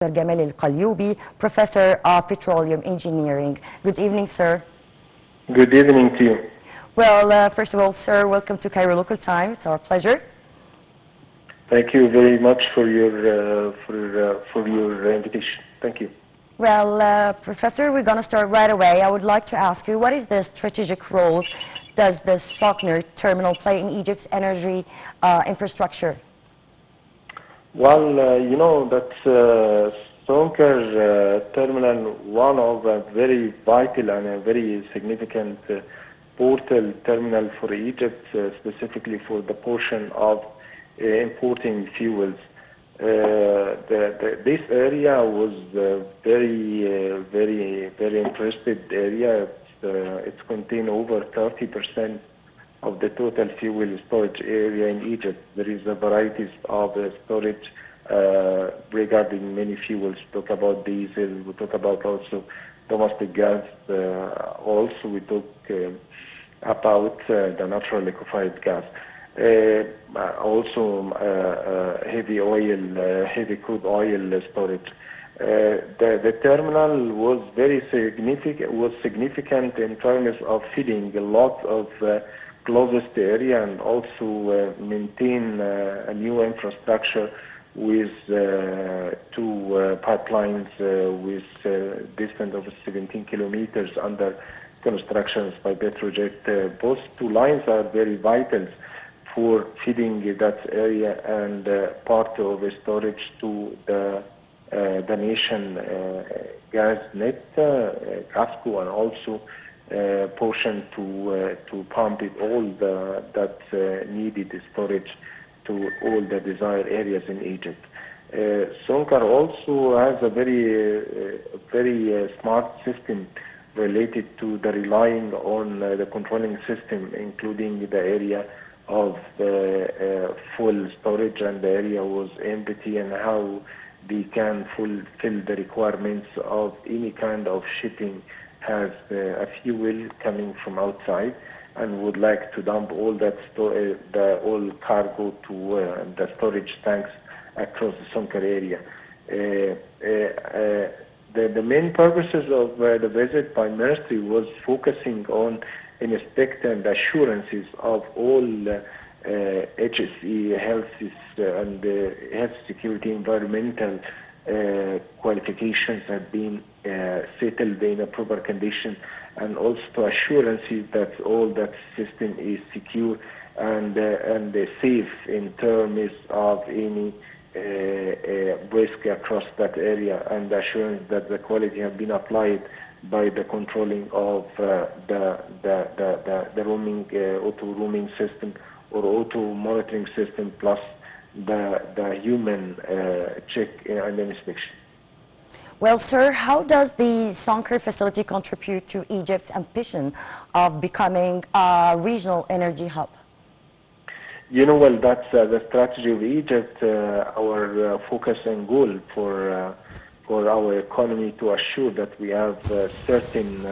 Gamal Qalyoubi, Professor of Petroleum Engineering. Good evening, sir. Good evening to you. Well, first of all, sir, welcome to Cairo Local Time. It's our pleasure. Thank you very much for your invitation. Thank you. Well, Professor, we're going to start right away. I would like to ask you, what is the strategic role does the Sochner terminal play in Egypt's energy infrastructure? Well, you know that Sochner terminal, one of a very vital and a very significant portal terminal for Egypt, specifically for the portion of importing fuels. This area was very interested area. It's contained over 30% of the total fuel storage area in Egypt. There is a varieties of storage regarding many fuels. We talk about diesel, we talk about also domestic gas, also we talk about the natural liquefied gas. Also heavy oil, heavy crude oil storage. The terminal was very significant in terms of feeding a lot of closest area and also maintain a new infrastructure with two pipelines with distance of 17 kilometers under constructions by Petrojet. Both two lines are very vital for feeding that area and part of the storage to the nation gas net, Casco, and also portion to pump it all that needed storage to all the desired areas in Egypt. Sochner also has a very smart system related to the relying on the controlling system, including the area of full storage and the area was empty, and how they can fulfill the requirements of any kind of shipping has a fuel coming from outside and would like to dump all that all cargo to the storage tanks across the Sochner area. The main purposes of the visit by Ministry was focusing on inspect and assurances of all HSE health and health security environmental qualifications have been settled in a proper condition, and also assurances that all that system is secure and safe in terms of any risk across that area, and assurance that the quality have been applied by the controlling of the roaming auto roaming system or auto monitoring system, plus the human check and inspection. Well, sir, how does the Sochner facility contribute to Egypt's ambition of becoming a regional energy hub? You know, well, that's the strategy of Egypt, our focus and goal for our economy, to assure that we have certain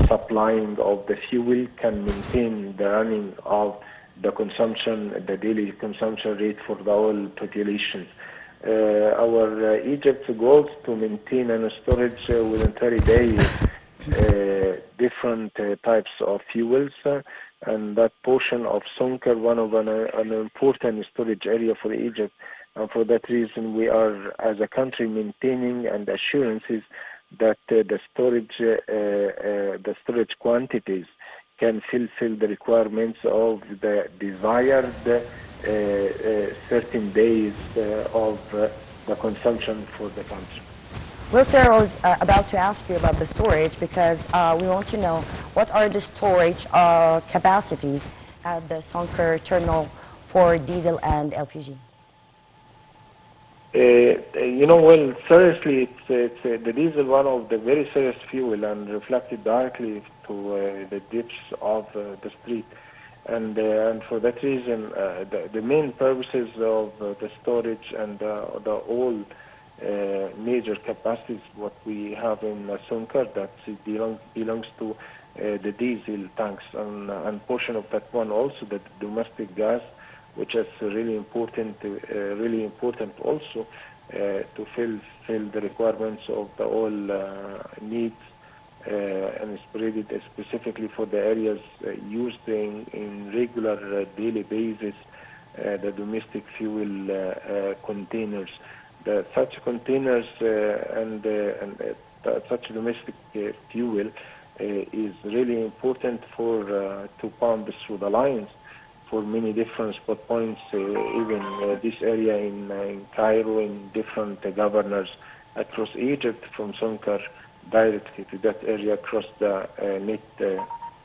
supplying of the fuel, can maintain the running of the consumption, the daily consumption rate for the whole population. Our Egypt's goals to maintain and storage within 30 days different types of fuels, and that portion of Sochner, one of an important storage area for Egypt. And for that reason, we are, as a country, maintaining and assurances that the storage quantities can fulfill the requirements of the desired certain days of the consumption for the country. Well, sir, I was about to ask you about the storage, because we want to know what are the storage capacities at the Sochner terminal for diesel and LPG? You know, well, seriously, it's the diesel, one of the very serious fuel, and reflected directly to the dips of the street, and for that reason, the main purposes of the storage and the all major capacities what we have in Sochner, that belongs to the diesel tanks, and portion of that one also the domestic gas, which is really important also to fill the requirements of the oil needs, and spread it specifically for the areas used in regular daily basis, the domestic fuel containers. Such containers and such domestic fuel is really important for to pump through the lines for many different spot points, even this area in Cairo, in different governors across Egypt, from Sonkar directly to that area across the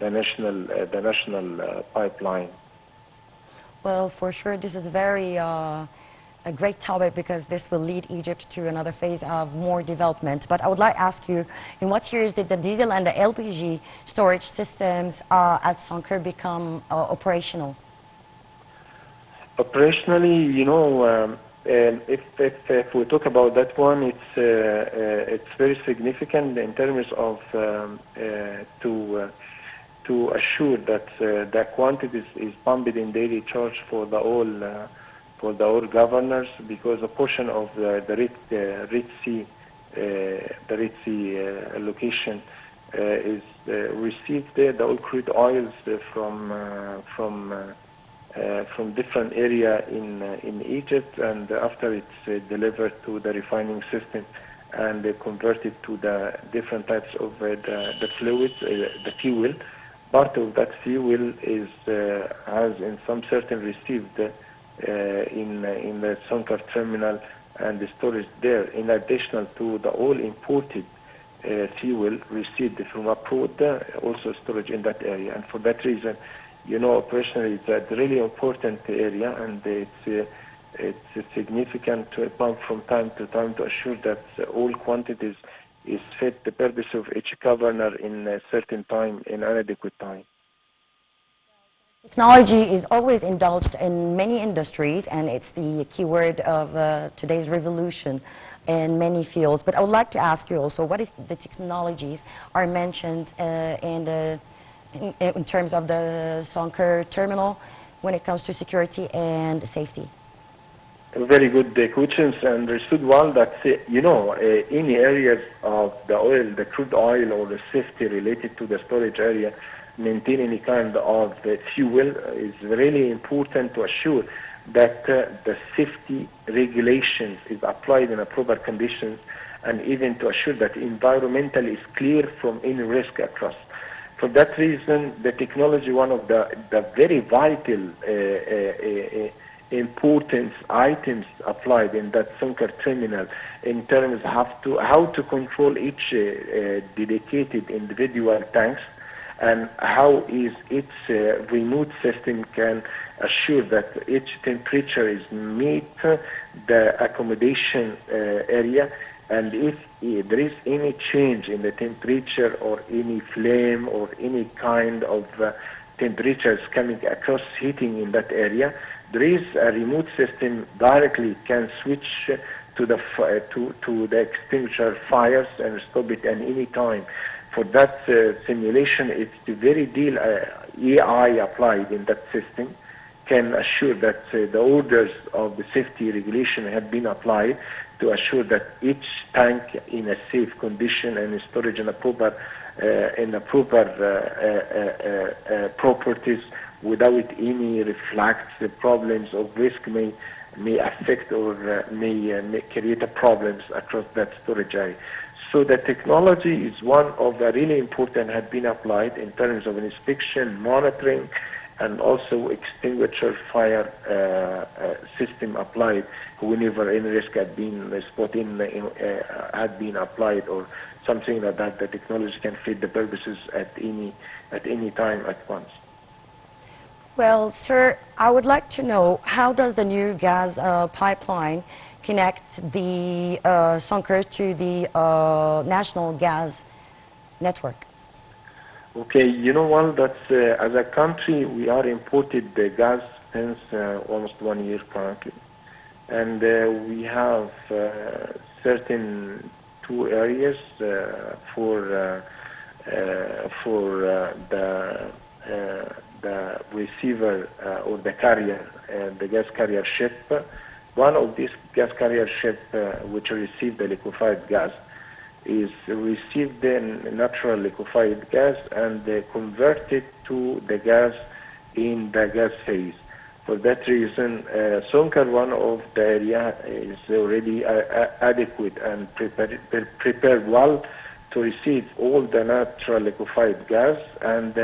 national pipeline. Well, for sure, this is very a great topic because this will lead Egypt to another phase of more development. But I would like to ask you, in what years did the diesel and the LPG storage systems at Sonkar become operational? Operationally, if we talk about that one, it's very significant in terms of to assure that the quantities is pumped in daily charge for the oil governors, because a portion of the Red Sea location is received the oil crude oils from different area in Egypt, and after it's delivered to the refining system and converted to the different types of the fluids, the fuel. Part of that fuel is has in some certain received in the Sonkar terminal and the storage there, in addition to the all imported fuel received from abroad, also storage in that area. And for that reason, operationally it's a really important area, and it's significant to pump from time to time to assure that all quantities is fit the purpose of each governor in a certain time, in an adequate time. Technology is always indulged in many industries, and it's the keyword of today's revolution in many fields. But I would like to ask you also, what is the technologies are mentioned in terms of the Sonkar terminal when it comes to security and safety? Very good questions, and understood well that any areas of the oil, the crude oil, or the safety related to the storage area, maintain any kind of fuel is really important to assure that the safety regulations is applied in a proper conditions, and even to assure that environmental is clear from any risk across. For that reason, the technology, one of the very vital importance items applied in that Sonkar terminal in terms of how to control each dedicated individual tanks, and how is its remote system can assure that each temperature is meet the accommodation area, and if there is any change in the temperature or any flame or any kind of temperatures coming across heating in that area, there is a remote system directly can switch to the extinguisher fires and stop it at any time. For that simulation, it's the very deal AI applied in that system can assure that the orders of the safety regulation have been applied to assure that each tank in a safe condition and storage in a proper properties, without any reflex problems or risk may affect or may create problems across that storage area. So the technology is one of the really important, had been applied in terms of inspection, monitoring, and also extinguisher fire system applied whenever any risk had been spotted had been applied, or something like that. The technology can fit the purposes at any time at once. Well, sir, I would like to know, how does the new gas pipeline connect the Sonkar to the national gas network? Okay, that's as a country we are imported the gas since almost 1 year currently, and we have certain two areas for the receiver or the carrier, the gas carrier ship one of these gas carrier ships which received the liquefied gas is received the natural liquefied gas and converted to the gas in the gas phase. For that reason, Sonker, one of the area, is already adequate and prepared well to receive all the natural liquefied gas and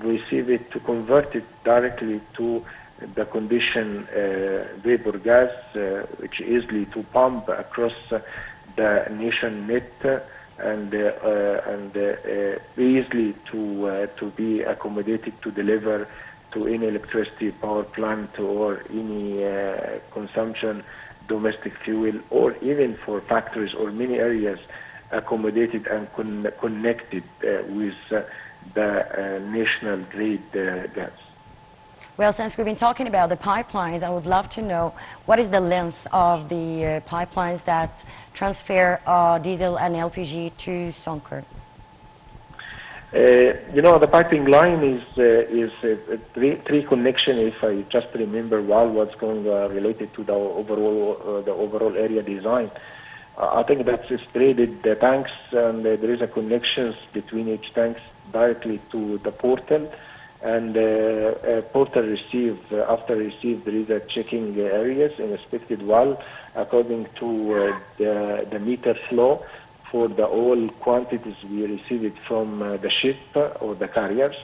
receive it to convert it directly to the conditioned vapor gas, which easily to pump across the nation net and easily to be accommodated to deliver to any electricity power plant or any consumption domestic fuel, or even for factories or many areas accommodated and connected with the national grid gas. Well, since we've been talking about the pipelines, I would love to know what is the length of the pipelines that transfer diesel and LPG to Sonker? You know, the piping line is three connection. If I just remember well what's going related to the overall area design. I think that's spreaded the tanks, and there is a connections between each tanks directly to the portal. And portal received, after received, there is a checking areas and inspected well according to the meter flow for the oil quantities we received from the ship or the carriers.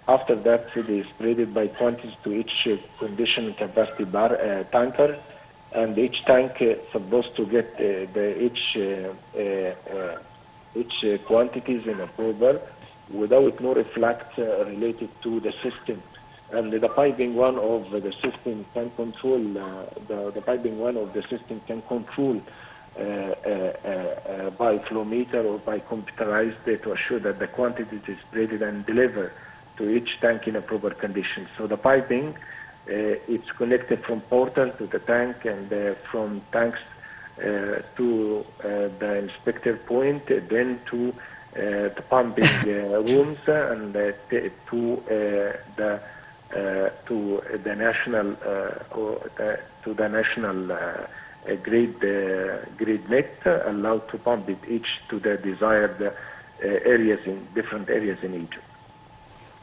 After that, they spread it by quantities to each condition capacity tanker, and each tank supposed to get each quantities in a proper without no reflect related to the system. And the piping one of the system can control, the piping one of the system can control by flow meter or by computerized to assure that the quantity is spread and delivered to each tank in a proper condition. So the piping, it's connected from portal to the tank, and from tanks to the inspector point, then to the pumping rooms, and to the national grid net, allowed to pump it each to the desired areas in different areas in Egypt.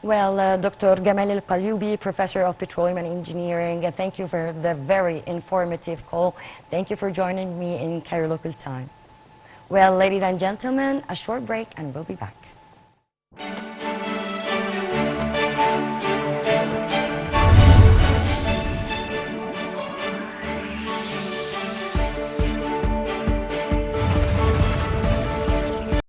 Well, Dr. Gamal Qalyoubi, Professor of Petroleum and Engineering, thank you for the very informative call. Thank you for joining me in Cairo Local Time. Well, ladies and gentlemen, a short break and we'll be back.